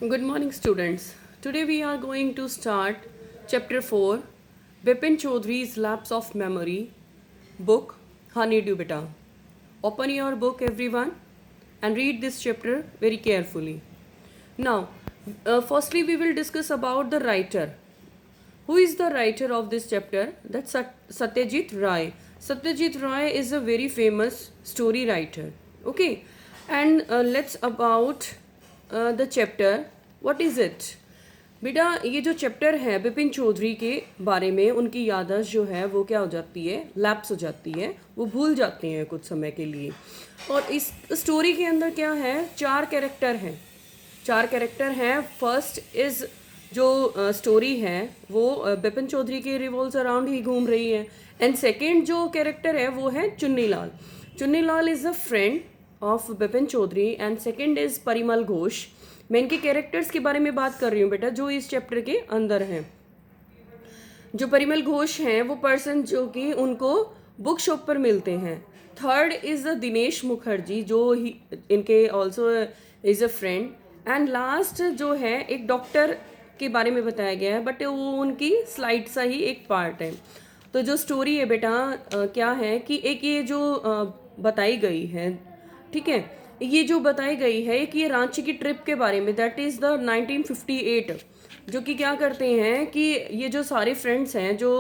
Good morning, students. Today we are going to start chapter 4 Bipin Chaudhary's Lapse of Memory book Honeydew Beta. Open your book, everyone, and read this chapter very carefully. Now, firstly, we will discuss about the writer. Who is the writer of this chapter? That's Satyajit Ray. Satyajit Ray is a very famous story writer. Okay, and let's about the chapter. What is it? बेटा ये जो chapter है बिपिन चौधरी के बारे में उनकी याददाश्त जो है वो क्या हो जाती है, लैप्स हो जाती है, वो भूल जाते हैं कुछ समय के लिए। और इस स्टोरी के अंदर क्या है, चार कैरेक्टर हैं। फर्स्ट इज़ जो स्टोरी है वो बिपिन चौधरी के रिवॉल्व्स अराउंड ही घूम रही है। एंड सेकेंड जो कैरेक्टर है वो है Chunni Lal. Chunni Lal is a friend of Bipin Chaudhary and second is Parimal Ghosh. मैं इनके कैरेक्टर्स के बारे में बात कर रही हूँ बेटा जो इस चैप्टर के अंदर हैं। जो परिमल घोष हैं वो पर्सन जो कि उनको बुक शॉप पर मिलते हैं। थर्ड इज़ दिनेश मुखर्जी जो ही इनके also is a friend. And last जो है एक डॉक्टर के बारे में बताया गया है, बट वो उनकी स्लाइड सा ही एक पार्ट है। तो जो स्टोरी है बेटा क्या है कि एक ये जो बताई गई है, ठीक है, ये जो बताई गई है कि ये रांची की ट्रिप के बारे में, दैट इज़ द 1958, जो कि क्या करते हैं कि ये जो सारे फ्रेंड्स हैं जो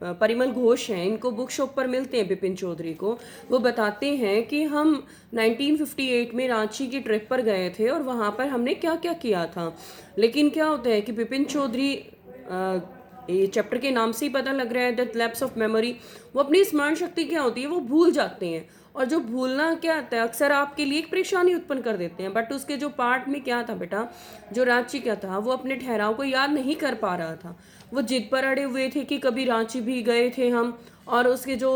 परिमल घोष हैं इनको बुक शॉप पर मिलते हैं बिपिन चौधरी को। वो बताते हैं कि हम 1958 में रांची की ट्रिप पर गए थे और वहाँ पर हमने क्या क्या किया था। लेकिन क्या होता है कि बिपिन चौधरी ये चैप्टर के नाम से ही पता लग रहा है दैट लैप्स ऑफ मेमोरी, वो अपनी स्मरण शक्ति क्या होती है वो भूल जाते हैं। और जो भूलना क्या आता है अक्सर आपके लिए एक परेशानी उत्पन्न कर देते हैं। बट उसके जो पार्ट में क्या था बेटा, जो रांची का था वो अपने ठहराव को याद नहीं कर पा रहा था। वो जिद पर अड़े हुए थे कि कभी रांची भी गए थे हम, और उसके जो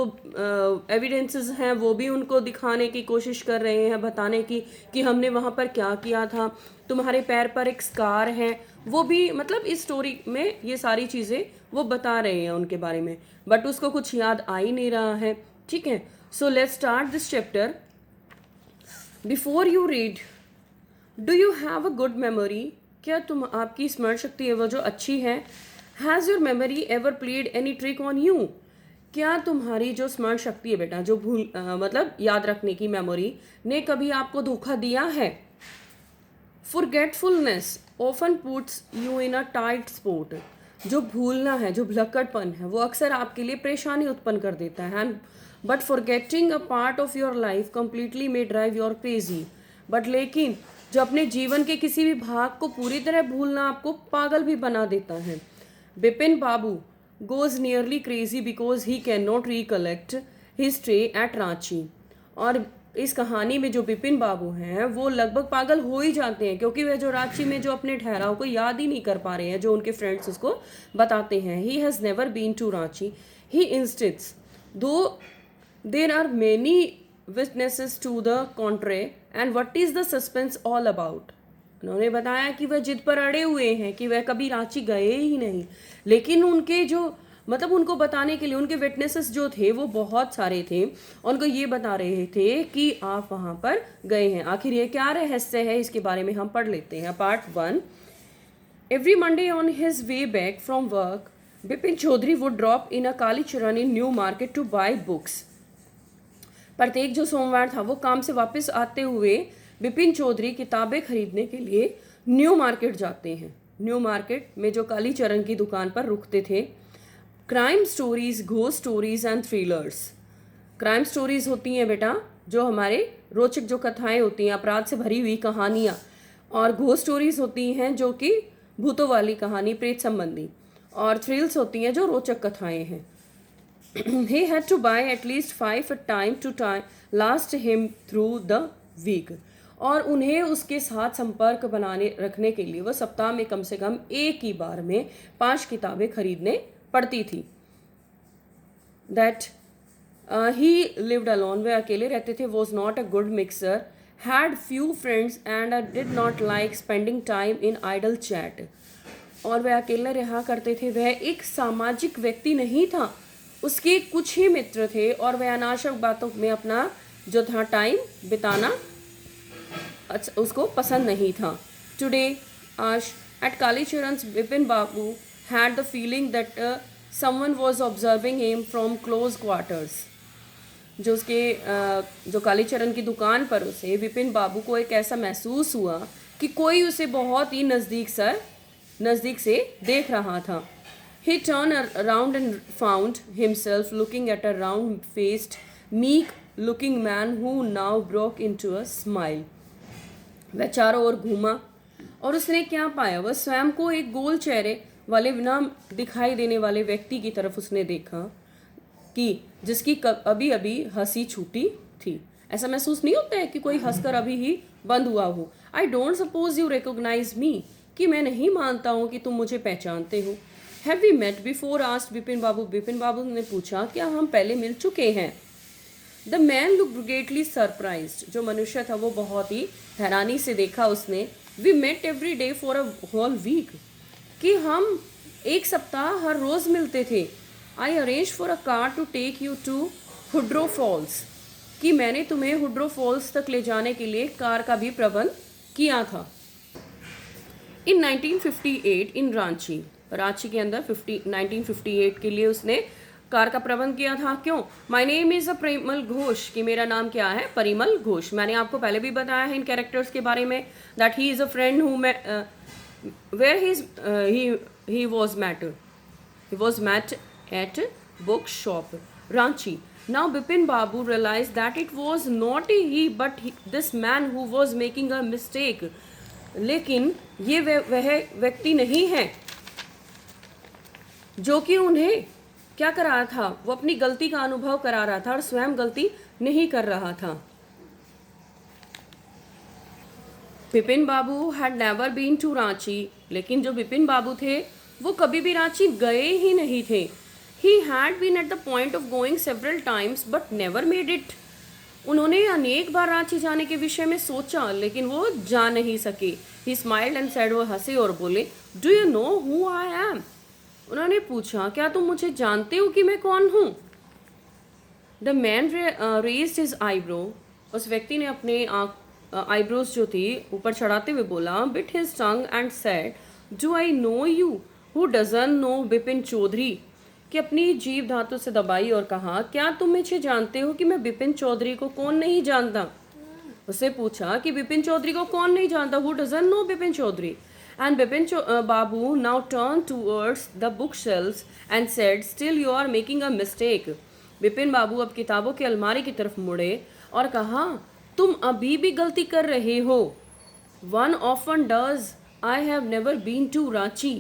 एविडेंसेस हैं वो भी उनको दिखाने की कोशिश कर रहे हैं, बताने की कि हमने वहाँ पर क्या किया था। तुम्हारे पैर पर एक स्कार है, वो भी मतलब इस स्टोरी में ये सारी चीज़ें वो बता रहे हैं उनके बारे में, बट उसको कुछ याद आ ही नहीं रहा है। ठीक है, so let's start this chapter. Before you read, do you have a good memory? क्या तुम आपकी स्मरण शक्ति है वो जो अच्छी है? Has your memory ever played any trick on you? क्या तुम्हारी जो स्मरण शक्ति है बेटा, जो मतलब याद रखने की मेमोरी ने कभी आपको धोखा दिया है? Forgetfulness often puts you in a tight spot. जो भूलना है, जो भुलक्कड़पन है, वो अक्सर आपके लिए परेशानी उत्पन्न कर देता है। But forgetting a part of your life completely may drive your crazy. But लेकिन जो अपने जीवन के किसी भी भाग को पूरी तरह भूलना आपको पागल भी बना देता है। बिपिन बाबू goes nearly crazy because he cannot recollect his stay at Ranchi. और इस कहानी में जो बिपिन बाबू हैं वो लगभग पागल हो ही जाते हैं क्योंकि वह जो रांची में जो अपने ठहराव को याद ही नहीं कर पा रहे हैं जो उनके फ्रेंड्स उसको बताते हैं। He has never been to Ranchi, he insists though there are many witnesses to the contrary and what is the suspense all about. उन्होंने बताया कि वह जिद पर अड़े हुए हैं कि वह कभी रांची गए ही नहीं, लेकिन उनके जो मतलब उनको बताने के लिए उनके विटनेसेस जो थे वो बहुत सारे थे। उनको ये बता रहे थे कि आप वहाँ पर गए हैं। आखिर ये क्या रहस्य है इसके बारे में हम पढ़ लेते हैं। Part 1। Every Monday on his way back from work Bipin Chaudhuri would drop in a Kalicharan in New Market to buy books. प्रत्येक जो सोमवार था वो काम से वापस आते हुए बिपिन चौधरी किताबें खरीदने के लिए न्यू मार्केट जाते हैं। न्यू मार्केट में जो कालीचरण की दुकान पर रुकते थे। Crime stories, ghost stories and thrillers. Crime stories होती हैं बेटा जो हमारे रोचक जो कथाएं होती हैं, अपराध से भरी हुई कहानियाँ। और घोस्ट स्टोरीज होती हैं जो कि भूतों वाली कहानी, प्रेत संबंधी। और थ्रिल्स होती हैं जो रोचक कथाएं हैं। He had to buy at least 5 at time to last him through the week। और उन्हें उसके साथ संपर्क बनाने रखने के लिए वह सप्ताह में कम से कम एक ही बार में 5 किताबें खरीदने पड़ती थी। दैट ही लिव्ड अलोन, वह अकेले रहते थे। Was not a good mixer, had few friends and did not like spending time in idle chat. और वह अकेले रहा करते थे। वह एक सामाजिक व्यक्ति नहीं था, उसके कुछ ही मित्र थे और वह अनावश्यक बातों में अपना जो था टाइम बिताना उसको पसंद नहीं था। Today Ash, at Kalicharan's, Bipin Babu had the feeling that someone was observing him from close quarters. जो कालीचरण की दुकान पर उसे विपिन बाबू को एक ऐसा महसूस हुआ कि कोई उसे बहुत ही नज़दीक से देख रहा था. He turned around and found himself looking at a round-faced, meek-looking man who now broke into a smile. वह चारों ओर घूमा और उसने क्या पाया? वह स्वयं को एक गोल चेहरे वाले बिना दिखाई देने वाले व्यक्ति की तरफ उसने देखा कि जिसकी अभी अभी हंसी छूटी थी. ऐसा महसूस नहीं होता है कि कोई हंसकर अभी ही बंद हुआ हो. I don't suppose you recognise me, कि मैं नहीं मानता हूँ कि तुम मुझे पहचानते हो. Have we met before? Asked Bipin बाबू. बिपिन बाबू ने पूछा, क्या हम पहले मिल चुके हैं? The man look greatly surprised. जो मनुष्य था वो बहुत ही हैरानी से देखा उसने. We met every day for a whole week, कि हम एक सप्ताह हर रोज़ मिलते थे. I arrange for a car to take you to Hundru falls, कि मैंने तुम्हें हुड्रो फॉल्स तक ले जाने के लिए कार का भी प्रबंध किया था. इन 1958 इन रांची के अंदर 1958 के लिए उसने कार का प्रबंध किया था. क्यों? My name is a Parimal Ghosh, कि मेरा नाम क्या है? परिमल घोष. मैंने आपको पहले भी बताया है इन कैरेक्टर्स के बारे में, that he is a friend who where he was met at book shop Ranchi. Now Bipin Babu realized that it was not he but this man who was making a mistake. लेकिन ये वह व्यक्ति नहीं है जो कि उन्हें क्या करा रहा था? वो अपनी गलती का अनुभव करा रहा था और स्वयं गलती नहीं कर रहा था. Bipin Babu had never been to Ranchi, लेकिन जो बिपिन बाबू थे वो कभी भी रांची गए ही नहीं थे. He had been at the point of going several times but never made it. उन्होंने अनेक बार रांची जाने के विषय में सोचा लेकिन वो जा नहीं सके. ही स्माइल्ड एंड सेड, वो हंसे और बोले, do you know who I am? उन्होंने पूछा, क्या तुम मुझे जानते हो कि मैं कौन हूँ? The man raised his eyebrow. उस व्यक्ति ने अपने आईब्रोज जो थी ऊपर चढ़ाते हुए बोला, bit his tongue and said, do I know you who doesn't know Bipin Chaudhuri? कि अपनी जीभ धातु से दबाई और कहा, क्या तुम मुझे जानते हो कि मैं बिपिन चौधरी को कौन नहीं जानता? उससे पूछा कि बिपिन चौधरी को कौन नहीं जानता? Who doesn't know Bipin Chaudhuri? And Bipin Babu now turned towards the bookshelves and said, still you are making a mistake. Bipin Babu अब किताबों की अलमारी की तरफ मुड़े और कहा, तुम अभी भी गलती कर रहे हो. One often does. I have never been to Ranchi.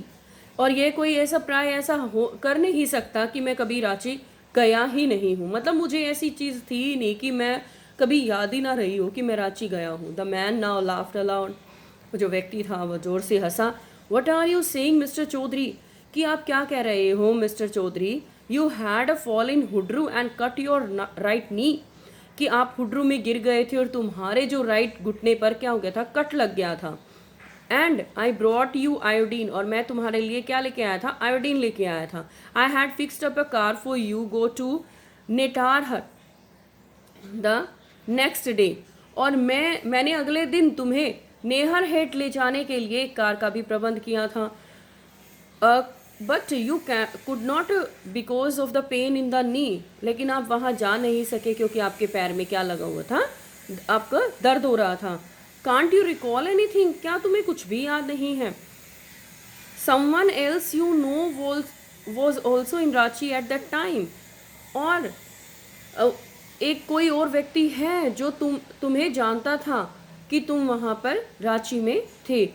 और ये कोई ऐसा प्राय ऐसा कर नहीं सकता कि मैं कभी रांची गया ही नहीं हूँ. मतलब मुझे ऐसी चीज़ थी ही नहीं कि मैं कभी याद ही ना रही हो कि मैं रांची गया हूँ. The man now laughed aloud. जो व्यक्ति था वो जोर से हंसा. What are you saying mister Chaudhary? कि आप क्या कह रहे हो mister Chaudhary? You had a fall in Hundru and cut your right knee. कि आप हुड्रू में गिर गए थे और तुम्हारे जो राइट घुटने पर क्या हो गया था? कट लग गया था. And I brought you iodine. और मैं तुम्हारे लिए क्या लेके आया था? आयोडीन लेके आया था. I had fixed up a car for you go to Netarhat the next day. और मैंने अगले दिन तुम्हें नेहर हेट ले जाने के लिए एक कार का भी प्रबंध किया था. But you could not because of the pain in the knee. लेकिन आप वहाँ जा नहीं सके क्योंकि आपके पैर में क्या लगा हुआ था? आपका दर्द हो रहा था. Can't you recall anything? क्या तुम्हें कुछ भी याद नहीं है? Someone else you know was also in Ranchi at that time. और एक कोई और व्यक्ति है जो तुम्हें जानता था कि तुम वहाँ पर रांची में थे.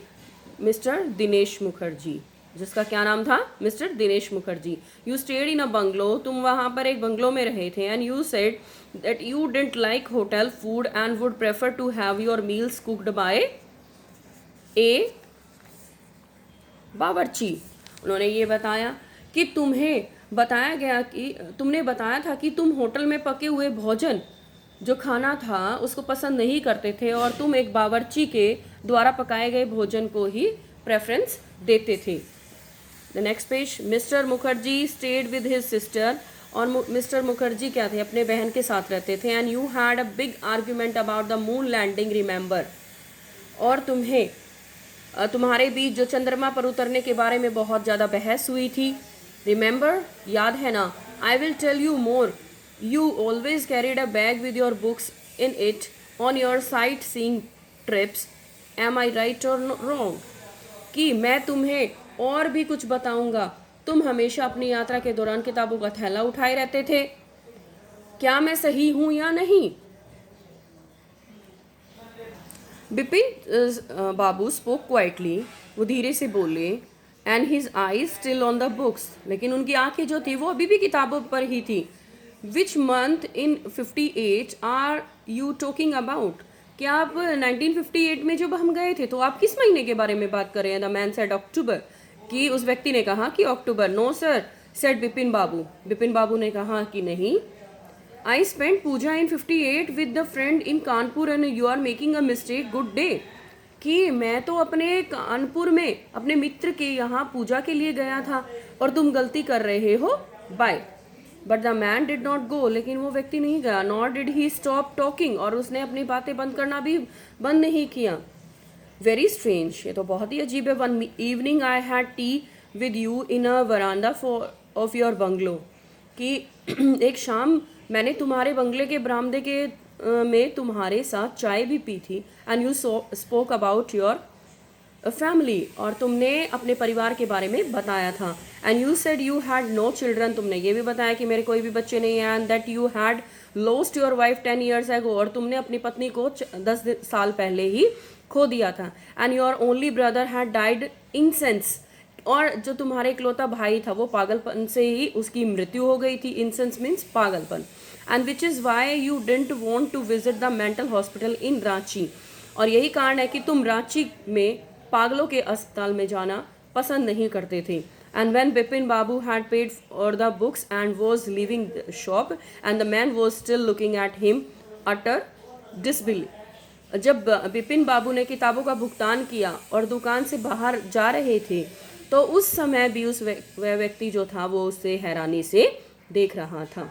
मिस्टर दिनेश मुखर्जी, जिसका क्या नाम था? Mister Dinesh Mukherjee. You stayed in a bungalow. तुम वहाँ पर एक बंगलो में रहे थे. And you said that you didn't like hotel food and would prefer to have your meals cooked by a bawarchi. उन्होंने ये बताया कि तुमने बताया था कि तुम होटल में पके हुए भोजन जो खाना था उसको पसंद नहीं करते थे और तुम एक बावर्ची के द्वारा पकाए गए भोजन को ही प्रेफरेंस देते थे. The next page. Mister Mukherjee stayed with his sister. और मिस्टर मुखर्जी क्या थे? अपने बहन के साथ रहते थे. And you had a big argument about the moon landing remember. और तुम्हें तुम्हारे बीच जो चंद्रमा पर उतरने के बारे में बहुत ज़्यादा बहस हुई थी. रिमेंबर, याद है ना? I will tell you more. You always carried a bag with your books in it on your sightseeing trips. Am I right और रॉन्ग? कि मैं तुम्हें और भी कुछ बताऊंगा. तुम हमेशा अपनी यात्रा के दौरान किताबों का थैला उठाए रहते थे. क्या मैं सही हूं या नहीं? बिपिन बाबू स्पोक क्वाइटली. वो धीरे से बोले. And his eyes still on the books. लेकिन उनकी आंखें जो थी वो अभी भी किताबों पर ही थी. Which month in 58 are you talking about? क्या आप 1958 में जब हम गए थे तो आप किस महीने के बारे में बात कर रहे हैं? The man said October. कि उस व्यक्ति ने कहा कि अक्टूबर. नो सर, सेड बिपिन बाबू. बिपिन बाबू ने कहा कि नहीं. I spend Puja in 58 with the friend in Kanpur and you are making a mistake. Good day. कि मैं तो अपने कानपुर में अपने मित्र के यहाँ पूजा के लिए गया था और तुम गलती कर रहे हो. Bye. But the man did not go. लेकिन वो व्यक्ति नहीं गया. Not did he stop talking. और उसने अपनी बातें बंद करना भी बंद नहीं किया. Very strange. ये तो बहुत ही अजीब है. One evening I had T with you in a veranda of your bungalow. कि एक शाम मैंने तुम्हारे बंगले के बरामदे के में तुम्हारे साथ चाय भी पी थी. And you spoke about your family. और तुमने अपने परिवार के बारे में बताया था. And you said you had no children. तुमने ये भी बताया कि मेरे कोई भी बच्चे नहीं हैं. And that you had lost your wife 10 years ago. और तुमने अपनी पत्नी को 10 साल पहले ही खो दिया था. And your only brother had died incense. और जो तुम्हारे इकलौता भाई था वो पागलपन से ही उसकी मृत्यु हो गई थी. इंसेंस मीन्स पागलपन. And which is why you didn't want to visit the mental hospital in Ranchi. और यही कारण है कि तुम रांची में पागलों के अस्पताल में जाना पसंद नहीं करते थे. And when Bipin Babu had paid for the books and was leaving the shop and the man was still looking at him utter disbelief. जब बिपिन बाबू ने किताबों का भुगतान किया और दुकान से बाहर जा रहे थे तो उस समय भी उस व्यक्ति जो था वो उससे हैरानी से देख रहा था.